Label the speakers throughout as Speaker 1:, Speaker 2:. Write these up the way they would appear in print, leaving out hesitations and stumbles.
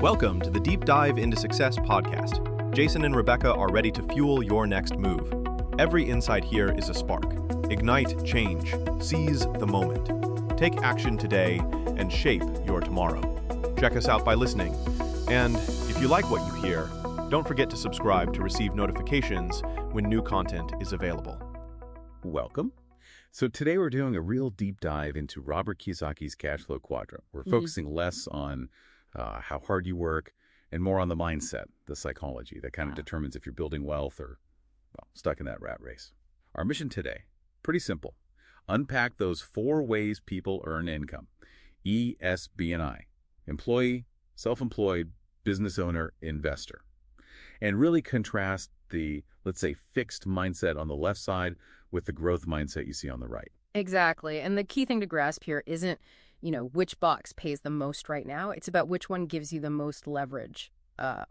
Speaker 1: Welcome to the Deep Dive into Success podcast. Jason and Rebecca are ready to fuel your next move. Every insight here is a spark. Ignite change. Seize the moment. Take action today and shape your tomorrow. Check us out by listening. And if you like what you hear, don't forget to subscribe to receive notifications when new content is available.
Speaker 2: Welcome. So today we're doing a real deep dive into Robert Kiyosaki's cash flow quadrant. We're focusing less on how hard you work and more on the mindset, the psychology that kind of determines if you're building wealth or, well, stuck in that rat race. Our mission today, pretty simple. Unpack those 4 ways people earn income. E, S, B, and I. Employee, self-employed, business owner, investor. And really contrast the, let's say, fixed mindset on the left side with the growth mindset you see on the right.
Speaker 3: Exactly. And the key thing to grasp here isn't, which box pays the most right now. It's about which one gives you the most leverage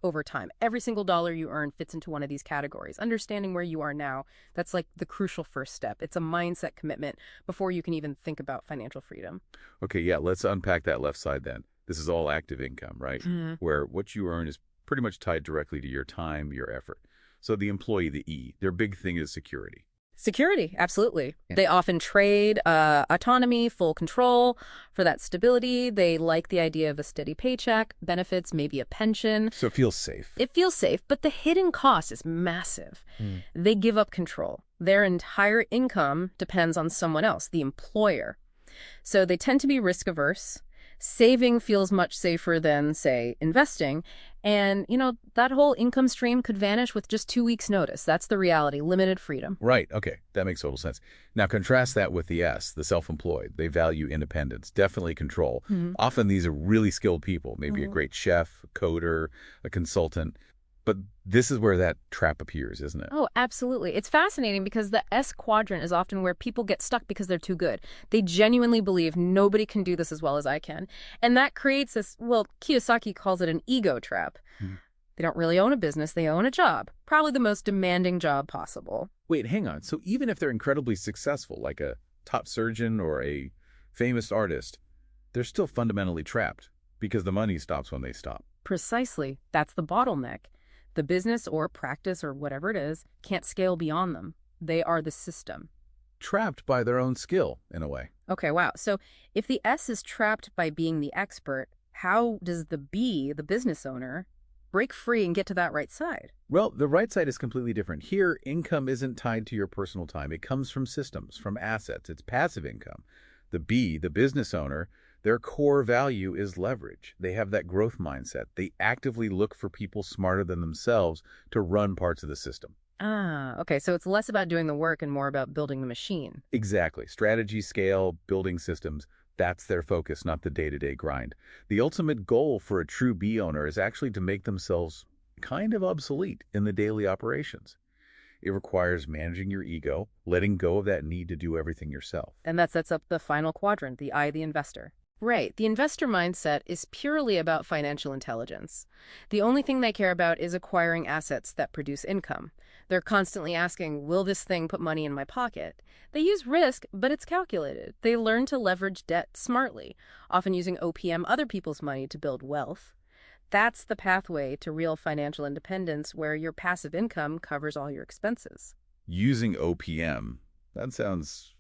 Speaker 3: over time. Every single dollar you earn fits into one of these categories. Understanding where you are now, that's like the crucial first step. It's a mindset commitment before you can even think about financial freedom.
Speaker 2: Okay, yeah, let's unpack that left side then. This is all active income, right? Where what you earn is pretty much tied directly to your time, your effort. So the employee, the E, their big thing is security.
Speaker 3: Security, absolutely. They often trade autonomy, full control for that stability. They like the idea of a steady paycheck, benefits, maybe a pension.
Speaker 2: So it feels safe.
Speaker 3: It feels safe, but the hidden cost is massive. They give up control. Their entire income depends on someone else, the employer. So they tend to be risk averse. Saving feels much safer than, say, investing. And, that whole income stream could vanish with just 2 weeks' notice. That's the reality, limited freedom.
Speaker 2: Right. Okay. That makes total sense. Now, contrast that with the S, the self-employed. They value independence, definitely control. Often these are really skilled people, maybe a great chef, a coder, a consultant. But this is where that trap appears, isn't it?
Speaker 3: Oh, absolutely. It's fascinating because the S quadrant is often where people get stuck because they're too good. They genuinely believe nobody can do this as well as I can. And that creates this, Kiyosaki calls it an ego trap. They don't really own a business, they own a job. Probably the most demanding job possible.
Speaker 2: Wait, hang on. So even if they're incredibly successful, like a top surgeon or a famous artist, they're still fundamentally trapped because the money stops when they stop.
Speaker 3: Precisely. That's the bottleneck. The business or practice or whatever it is can't scale beyond them. They are the system.
Speaker 2: Trapped by their own skill, in a way.
Speaker 3: Okay, wow. So if the S is trapped by being the expert, how does the B, the business owner, break free and get to that right side?
Speaker 2: Well, the right side is completely different. Here, income isn't tied to your personal time. It comes from systems, from assets. It's passive income. The B, the business owner, their core value is leverage. They have that growth mindset. They actively look for people smarter than themselves to run parts of the system.
Speaker 3: Okay. So it's less about doing the work and more about building the machine.
Speaker 2: Exactly. Strategy, scale, building systems. That's their focus, not the day-to-day grind. The ultimate goal for a true B owner is actually to make themselves kind of obsolete in the daily operations. It requires managing your ego, letting go of that need to do everything yourself.
Speaker 3: And that sets up the final quadrant, the I, the investor. Right. The investor mindset is purely about financial intelligence. The only thing they care about is acquiring assets that produce income. They're constantly asking, will this thing put money in my pocket? They use risk, but it's calculated. They learn to leverage debt smartly, often using OPM, other people's money, to build wealth. That's the pathway to real financial independence, where your passive income covers all your expenses.
Speaker 2: Using OPM, that sounds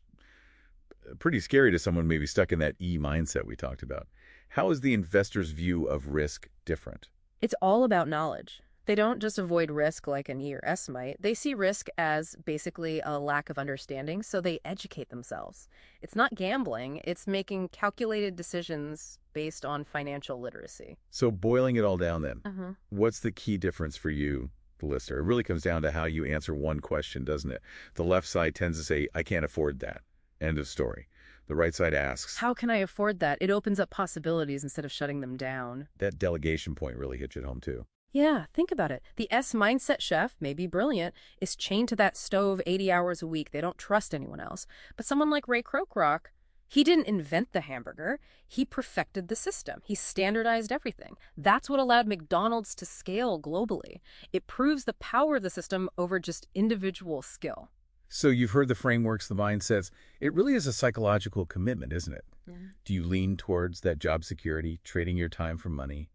Speaker 2: pretty scary to someone maybe stuck in that E mindset we talked about. How is the investor's view of risk different?
Speaker 3: It's all about knowledge. They don't just avoid risk like an E or S might. They see risk as basically a lack of understanding, so they educate themselves. It's not gambling. It's making calculated decisions based on financial literacy.
Speaker 2: So boiling it all down then, what's the key difference for you, the listener? It really comes down to how you answer one question, doesn't it? The left side tends to say, I can't afford that. End of story. The right side asks,
Speaker 3: how can I afford that? It opens up possibilities instead of shutting them down.
Speaker 2: That delegation point really hits you at home too.
Speaker 3: Yeah, think about it. The S mindset chef, maybe brilliant, is chained to that stove 80 hours a week. They don't trust anyone else. But someone like Ray Kroc, he didn't invent the hamburger. He perfected the system. He standardized everything. That's what allowed McDonald's to scale globally. It proves the power of the system over just individual skill.
Speaker 2: So you've heard the frameworks, the mindsets. It really is a psychological commitment, isn't it?
Speaker 3: Yeah.
Speaker 2: Do you lean towards that job security, trading your time for money?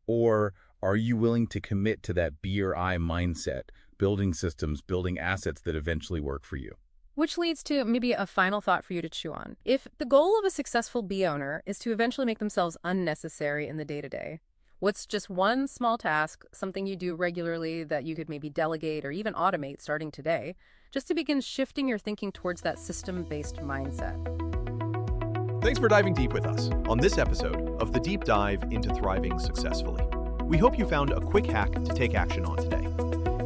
Speaker 2: Or are you willing to commit to that B or I mindset, building systems, building assets that eventually work for you?
Speaker 3: Which leads to maybe a final thought for you to chew on. If the goal of a successful bee owner is to eventually make themselves unnecessary in the day-to-day, what's just one small task, something you do regularly that you could maybe delegate or even automate starting today, just to begin shifting your thinking towards that system-based mindset?
Speaker 1: Thanks for diving deep with us on this episode of the Deep Dive into Thriving Successfully. We hope you found a quick hack to take action on today.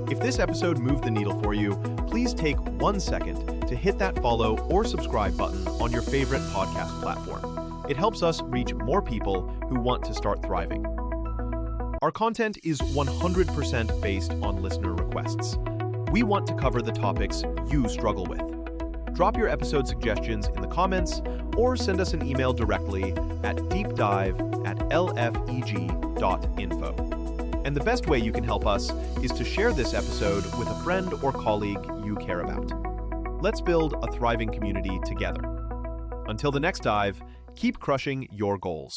Speaker 1: If this episode moved the needle for you, please take 1 second to hit that follow or subscribe button on your favorite podcast platform. It helps us reach more people who want to start thriving. Our content is 100% based on listener requests. We want to cover the topics you struggle with. Drop your episode suggestions in the comments or send us an email directly at deepdive@lfeg.info. And the best way you can help us is to share this episode with a friend or colleague you care about. Let's build a thriving community together. Until the next dive, keep crushing your goals.